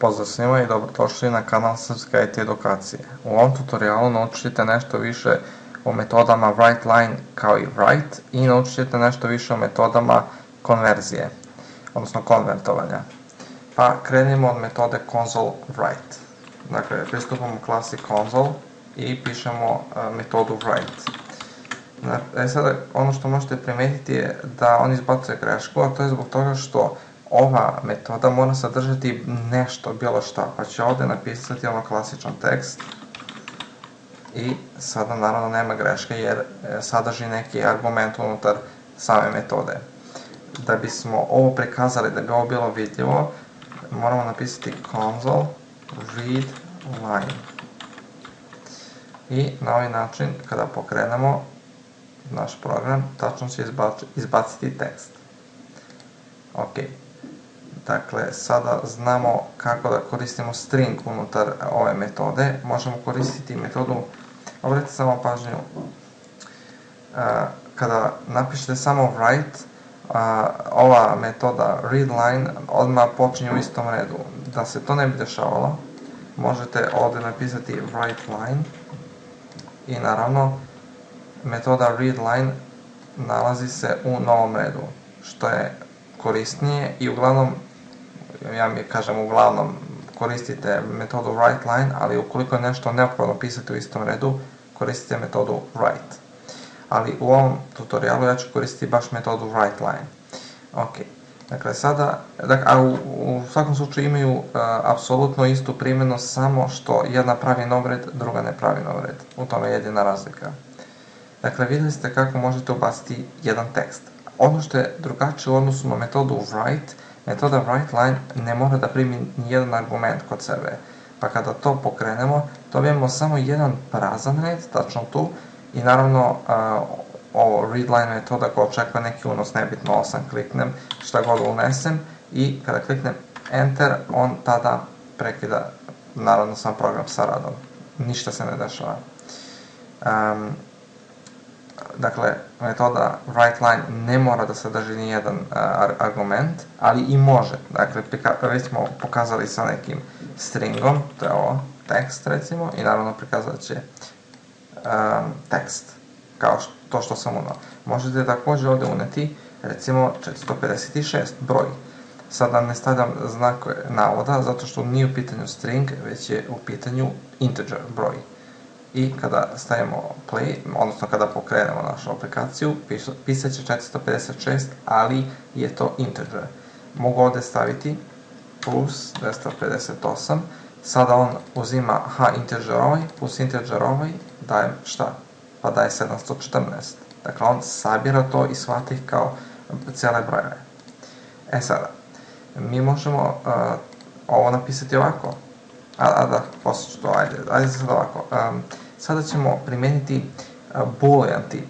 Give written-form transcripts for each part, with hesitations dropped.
Pozdrav svima i dobrodošli na kanal Srpske IT edukacije. U ovom tutorijalu naučit ćete nešto više o metodama WriteLine kao i write i naučit ćete nešto više o metodama konverzije, odnosno konvertovanja. Pa krenimo od metode console write. Dakle, pristupamo klasi console i pišemo metodu write. Sada, ono što možete primetiti je da on izbacuje grešku, a to je zbog toga što ova metoda mora sadržati nešto, bilo šta, pa ću ovdje napisati ono klasičan tekst i sada naravno nema greške jer sadrži neki argument unutar same metode. Da bismo ovo prikazali, da bi ovo bilo vidljivo, moramo napisati console read line i na ovaj način kada pokrenemo naš program, tačno će izbaciti tekst. Ok. Dakle, sada znamo kako da koristimo string unutar ove metode. Možemo koristiti metodu, obratite samo pažnju, kada napišete samo write, ova metoda readLine odmah počinje u istom redu. Da se to ne bi dešavalo, možete ovdje napisati WriteLine i naravno metoda readLine nalazi se u novom redu, što je korisnije i uglavnom, ja mi kažem uglavnom, koristite metodu WriteLine, ali ukoliko je nešto neophodno pisati u istom redu, koristite metodu write. Ali u ovom tutorijalu ja ću koristiti baš metodu WriteLine. Ok, dakle sada, a u svakom slučaju imaju apsolutno istu primjenu, samo što jedna pravi novred, druga ne pravi novred. U tome je jedina razlika. Dakle, vidjeli ste kako možete ubaciti jedan tekst. Ono što je drugačije u odnosu na metodu write, metoda WriteLine ne mora da primi nijedan argument kod sebe. Pa kada to pokrenemo, dobijemo samo jedan prazan red, tačno tu, i naravno ovo readLine metoda koja očekuje neki unos, nebitno 8 kliknem, šta god unesem, i kada kliknem enter, on tada prekida naravno sam program sa radom. Ništa se ne dešava. Dakle, metoda WriteLine ne mora da sadrži nijedan argument, ali i može. Dakle, već smo pokazali sa nekim stringom, to je ovo, tekst recimo, i naravno prikazat će tekst, kao to što sam unao. Možete također ovdje uneti, recimo, 456 broj. Sada ne stavljam znak navoda, zato što nije u pitanju string, već je u pitanju integer broj. I kada stavimo play, odnosno kada pokrenemo našu aplikaciju, pisat će 456, ali je to integer. Mogu ovdje staviti plus 258, sada on uzima integer ovaj, plus integer ovaj, daje šta? Pa daje 714. Dakle, on sabira to i shvata ih kao cijele brojeve. Sada, mi možemo ovo napisati ovako. Da, poslije ću to, ajde sad ovako. Sada ćemo primijeniti boolean tip.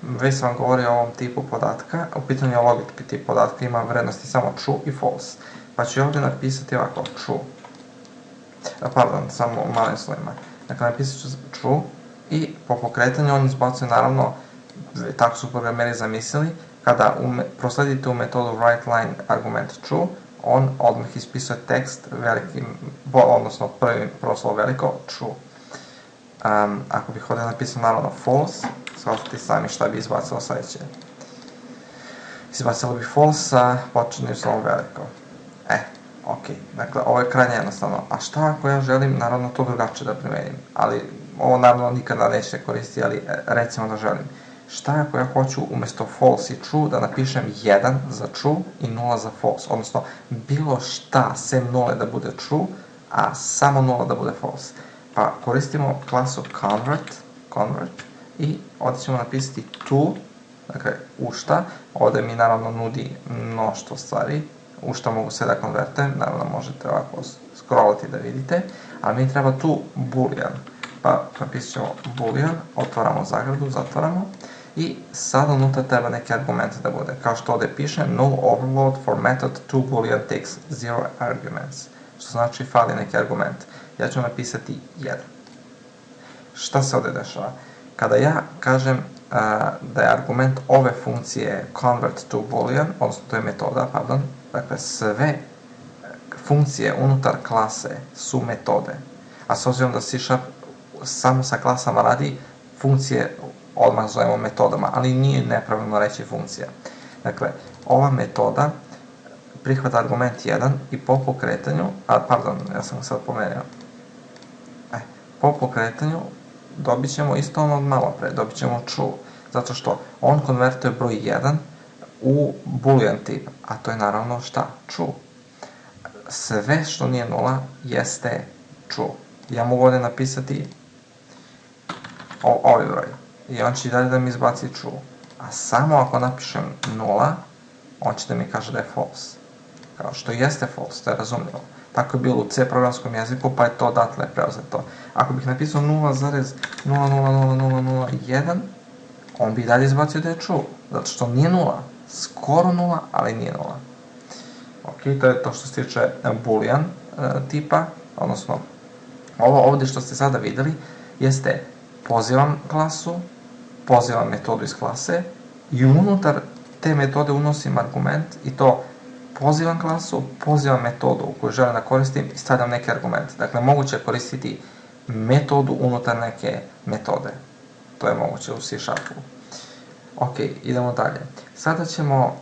Već sam vam govorio o ovom tipu podatka, u pitanju je logit tip podatka, ima vrednosti samo true i false. Pa ću ovdje napisati ovako, true. Pardon, samo u malim slovima. Dakle, napisat ću true i po pokretanju on izbacuje, naravno, tako su programeri zamislili, kada prosledite u metodu WriteLine argument true, on odmah ispisuje tekst velikim, odnosno prvo slovo veliko, true. Ako bih ovdje napisao naravno false, shvatite sami šta bi izbacilo sljedeće. Izbacilo bi false sa početnim slovom veliko. Ok, dakle ovo je krajnje jednostavno. A šta ako ja želim naravno to drugačije da primenim? Ali ovo naravno nikada neće koristiti, ali recimo da želim. Šta ako ja hoću umjesto false i true da napišem 1 za true i 0 za false, odnosno bilo šta sem 0 da bude true, a samo 0 da bude false. Pa koristimo klasu convert i ovdje ćemo napisati to, dakle u šta, ovdje mi naravno nudi mnoštvo stvari, u šta mogu sve da konvertujem, naravno možete ovako scrollati da vidite, a mi treba tu boolean, pa napisat ćemo boolean, otvaramo zagradu, zatvaramo, i sada unutra treba neki argument da bude, kao što ovdje piše no overload for method to boolean takes 0 arguments, što znači fali neki argument. Ja ću napisati 1. Šta se ovdje dešava? Kada ja kažem da je argument ove funkcije convert to boolean, odnosno to je metoda, pardon, dakle sve funkcije unutar klase su metode. A s obzirom da C# samo sa klasama radi, funkcije odmah zovemo metodama, ali nije nepravilno reći funkcija. Dakle, ova metoda prihvata argument 1 i po pokretanju, ja sam ga sad pomerio, po pokretanju dobit ćemo isto ono od malo pre, dobit ćemo true, zato što on konvertuje broj 1 u boolean tip, a to je naravno šta? True. Sve što nije nula jeste true. Ja mogu ovdje napisati ovaj broj i on će i dalje da mi izbaci true, a samo ako napišem 0, on će da mi kaže da je false. Kao što jeste false, to je razumljivo. Tako je bilo u C programskom jeziku, pa je to odatle preuzeto. Ako bih napisao 0,000001, on bi i dalje izbacio da je true, zato što nije 0, skoro 0, ali nije 0. Ok, to je to što se tiče boolean tipa, odnosno ovo ovdje što ste sada vidjeli jeste pozivam klasu, pozivam metodu iz klase i unutar te metode unosim argument i to pozivam klasu, pozivam metodu koju želim da koristim i stavljam neki argument. Dakle, moguće je koristiti metodu unutar neke metode. To je moguće u C#. Ok, idemo dalje. Sada ćemo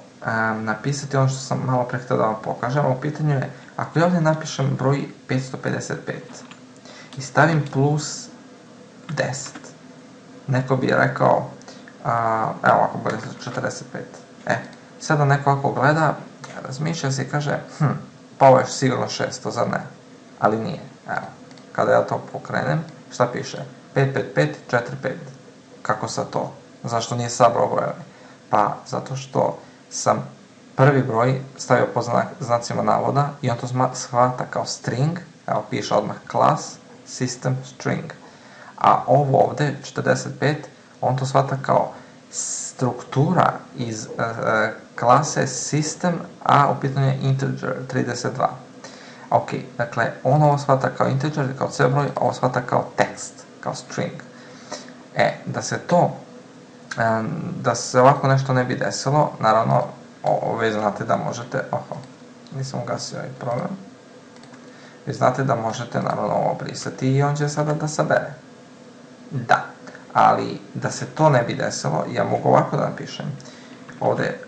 napisati ono što sam malo pre htio da vam pokažem. U pitanju je, ako ja ovdje napišem broj 555 i stavim plus 10, neko bi rekao, evo ako bude 45. Sada neko ako gleda, razmišlja se i kaže, pa ovo je sigurno 600, zar ne? Ali nije. Evo, kada ja to pokrenem, šta piše? 55545. Kako sad to? Zašto nije sabrao brojeve? Pa, zato što sam prvi broj stavio po znacima navoda i on to shvata kao string, evo piše odmah class, system, string. A ovo ovde, 45, on to shvata kao struktura iz klase system, a u pitanju je integer 32. Ok, dakle, on ovo shvata kao integer, kao C broj, a ovo shvata kao tekst, kao string. Da se ovako nešto ne bi desilo, naravno, vi znate da možete, nisam ugasio ovaj program, vi znate da možete naravno ovo brisati i on će sada da sabere. Da, ali da se to ne bi desilo, ja mogu ovako da napišem. Ovdje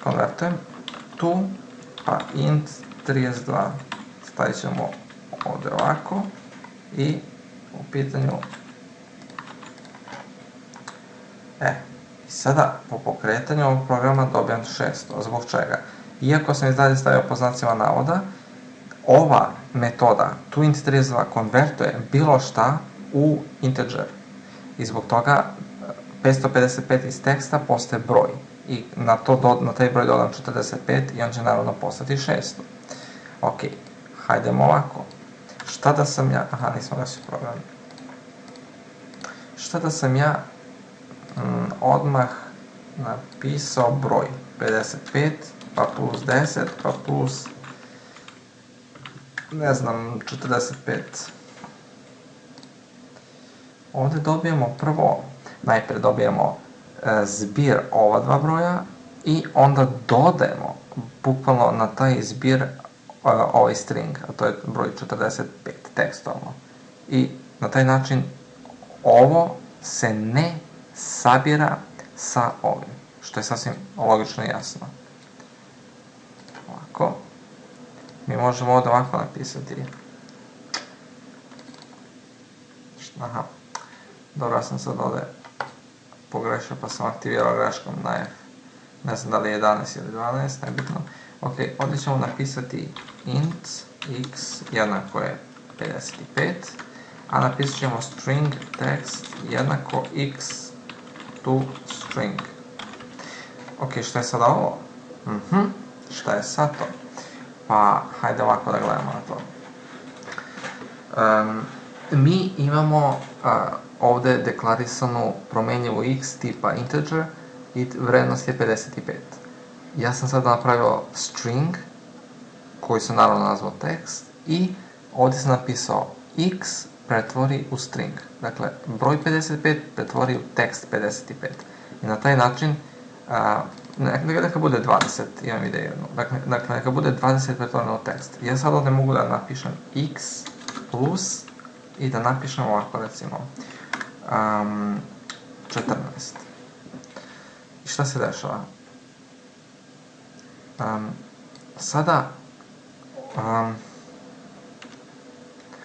konvertujem tu, pa int 32 stavit ćemo ovdje ovako i u pitanju sada po pokretanju ovog programa dobijam 600. Zbog čega? Iako sam i dalje stavio po znacima navoda, ova metoda toInt32 konvertuje bilo šta u integer. I zbog toga 555 iz teksta postaje broj. I na taj broj dodam 45 i on će naravno postati 600. Ok, hajdemo ovako. Šta da sam ja... nismo gasio program. Šta da sam ja odmah napisao broj 55, pa plus 10, pa plus ne znam, 45. Ovdje dobijemo najprije dobijemo zbir ova dva broja i onda dodajemo bukvalno na taj zbir ovaj string, a to je broj 45 tekstovno. I na taj način ovo se ne sabira sa ovim, što je sasvim logično i jasno. Ovako. Mi možemo ovdje ovako napisati. Dobro, ja sam sad ovdje pogrešio pa sam aktivirao greškom na F. Ne znam da li je 11 ili 12, nebitno. Ok, ovdje ćemo napisati int x jednako je 55, a napisat ćemo string text jednako x to string. Ok, šta je sad ovo? Šta je sad to? Pa, hajde ovako da gledamo na to. Mi imamo ovdje deklarisanu promenljivu x tipa integer i vrednost je 55. Ja sam sada napravio string, koji sam naravno nazvao tekst, i ovdje sam napisao x pretvori u string. Dakle, broj 55 pretvori u tekst 55. I na taj način Neka bude 20, imam ideju. Dakle, neka bude 20 pretvoreno u tekst. Ja sad ovdje mogu da napišem x plus i da napišem ovako, recimo, 14. I šta se dešava? Sada,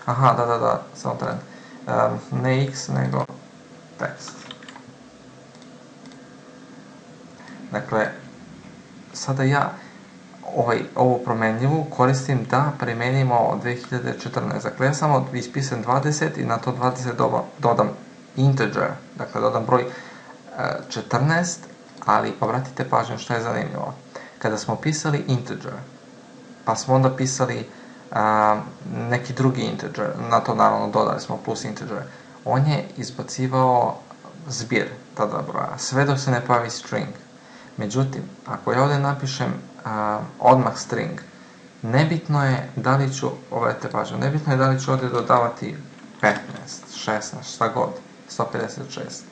aha, da, samo tren. Ne x, nego tekst. Dakle, sada ja ovu promenljivu koristim da primenimo 2014. Dakle, ja samo ispisam 20 i na to 20 dodam integer, dakle dodam broj 14, ali obratite pažnju što je zanimljivo. Kada smo pisali integer, pa smo onda pisali neki drugi integer, na to naravno dodali smo plus integer, on je izbacivao zbir tada broja, sve dok se ne pojavi string. Međutim, ako ja ovdje napišem odmah string, nebitno je da li ću, obratite pažnju, nebitno je da li ću ovdje dodavati 15, 16, šta god, 156.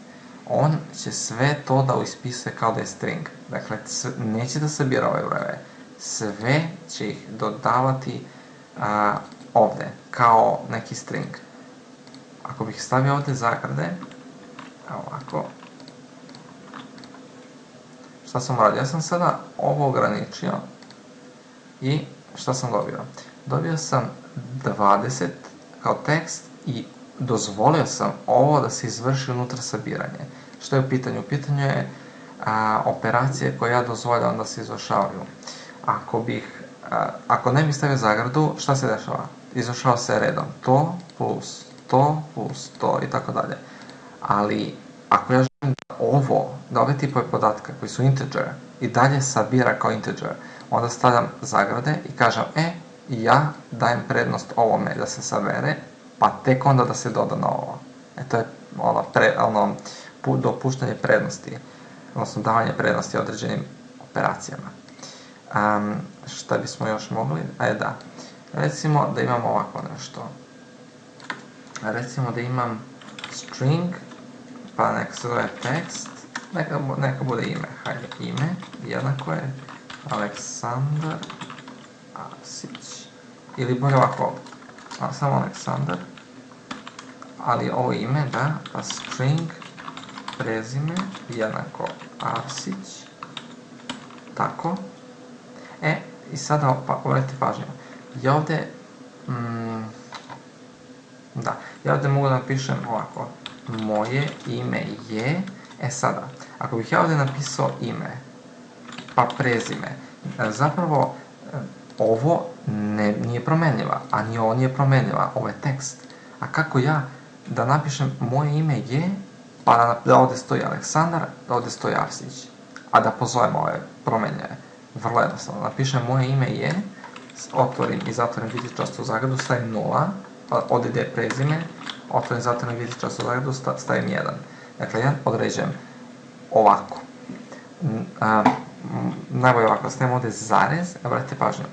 On će sve to da ispisuje kao da je string. Dakle, neće da sabira ove brojeve. Sve će ih dodavati ovdje, kao neki string. Ako bih stavio ovdje zagrade, ovako, šta sam radio? Ja sam sada ovo ograničio i šta sam dobio? Dobio sam 20 kao tekst i dozvolio sam ovo da se izvrši unutra sabiranje. Što je u pitanju? U pitanju je operacije koje ja dozvoljavam da se izvršavaju. Ako ne bih stavio zagradu, šta se dešava? Izvršava se redom. To plus to i tako dalje. Ali ako ja želim da ove tipove podatka koji su integer i dalje sabira kao integer, onda stavljam zagrade i kažem ja dajem prednost ovome da se sabere, pa tek onda da se doda na ovo. To je dopuštanje prednosti, odnosno davanje prednosti određenim operacijama. Šta bismo još mogli? Da. Recimo da imamo ovako nešto. Recimo da imam string, pa neka se zove tekst, neka bude ime. Hajde, ime, jednako je Aleksandar Arsić. Ili bolje ovako, samo Aleksandar, ali ovo ime, da, pa string, prezime, jednako Arsić, tako. I sada, obratite pažnju, ja ovdje, ja ovdje mogu da napišem ovako, moje ime je, sada, ako bih ja ovdje napisao ime, pa prezime, zapravo ovo nije promenljiva, a ni ovo nije promenljiva, ovo je tekst. A kako ja da napišem moje ime je, pa da ovdje stoji Aleksandar, da ovdje stoji Arsić, a da pozovem ove promenljive? Vrlo jednostavno, napišem moje ime je, otvorim i zatvorim vitičastu zagradu, stavim 0, pa ovdje gdje je prezime, otvorim, zatvorim vitičastu zagradu, stavim 1. Dakle, ja određujem ovako. Najbolje ovako, stavim ovdje zarez, obratite pažnju.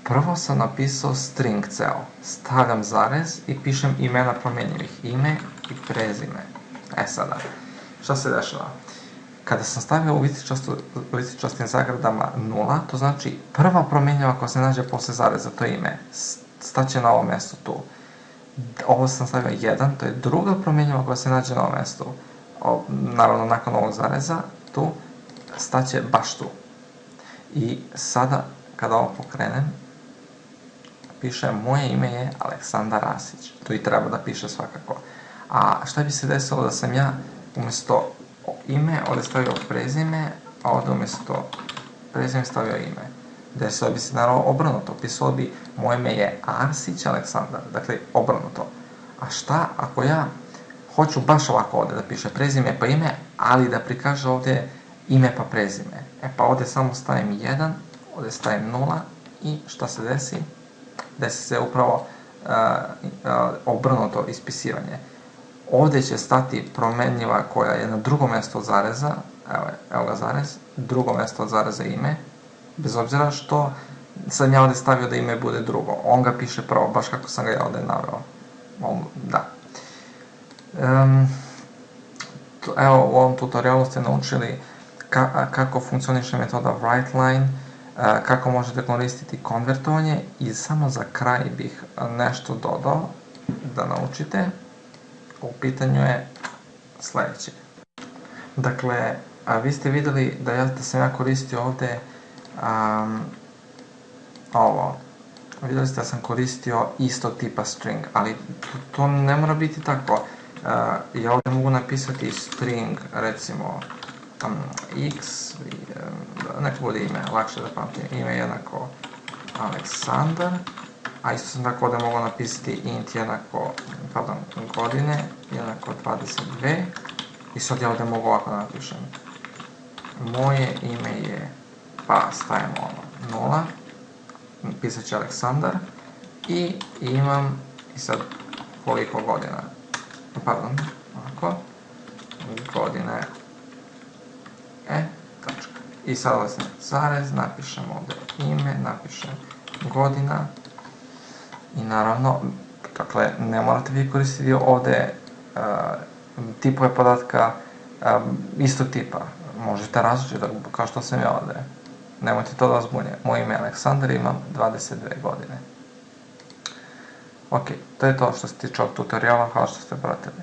Prvo sam napisao string ceo, stavljam zarez i pišem imena promenljivih, ime i prezime. Sada, šta se dešava? Kada sam stavio u vitičastim zagradama 0, to znači prva promenljiva koja se nađe posle zareza, to je ime, staće na ovo mjesto tu. Ovo sam stavio 1, to je druga promenljiva koja se nađe na ovom mjestu. Naravno, nakon ovog zareza, tu, staće baš tu. I sada, kada ovo pokrenem, piše moje ime je Aleksandar Arsić. Tu i treba da piše svakako. A šta bi se desilo da sam ja umjesto ime ovdje stavio prezime, a ovdje umjesto prezime stavio ime? Desilo bi se naravno obrnuto. Pisalo bi moje ime je Arsić Aleksandar. Dakle, obrnuto. A šta ako ja hoću baš ovako ovdje da piše prezime pa ime, ali da prikaže ovdje ime pa prezime? Pa ovdje samo stavim 1, ovdje stavim 0 i šta se desi? Desi se upravo obrnuto ispisivanje. Ovdje će stati promenljiva koja je na drugom mjestu od zareza, evo ga zarez, drugo mjesto od zareza ime, bez obzira što sam ja ovdje stavio da ime bude drugo. On ga piše prvo, baš kako sam ga ja ovdje naveo. Da. Evo, u ovom tutorialu ste naučili kako funkcioniše metoda WriteLine, kako možete koristiti konvertovanje i samo za kraj bih nešto dodao da naučite. U pitanju je sledeće. Dakle, vi ste videli da sam ja koristio ovde ovo. Videli ste da sam koristio isto tipa string, ali to ne mora biti tako. Ja ovde mogu napisati string, recimo x, neko bude ime, lakše da pamtim, ime jednako Aleksandar, a isto sam tako ovde mogu napisati int jednako, godine jednako 22, i sad ja ovde mogu ovako napišem. Moje ime je, pa stavimo 0, pisat će Aleksandar, i imam, i sad koliko godina, ovako, godine, tačka. I sad ovdje zarez, napišem ovde ime, napišem godina, i naravno, dakle, ne morate vi koristiti ovde tipove podatka istog tipa. Možete različiti, kao što sam ja ovde. Nemojte to da vas zbunje. Moje ime je Aleksandar, imam 22 godine. Ok, to je to što se tiče ovog tutoriala, hvala što ste pratili.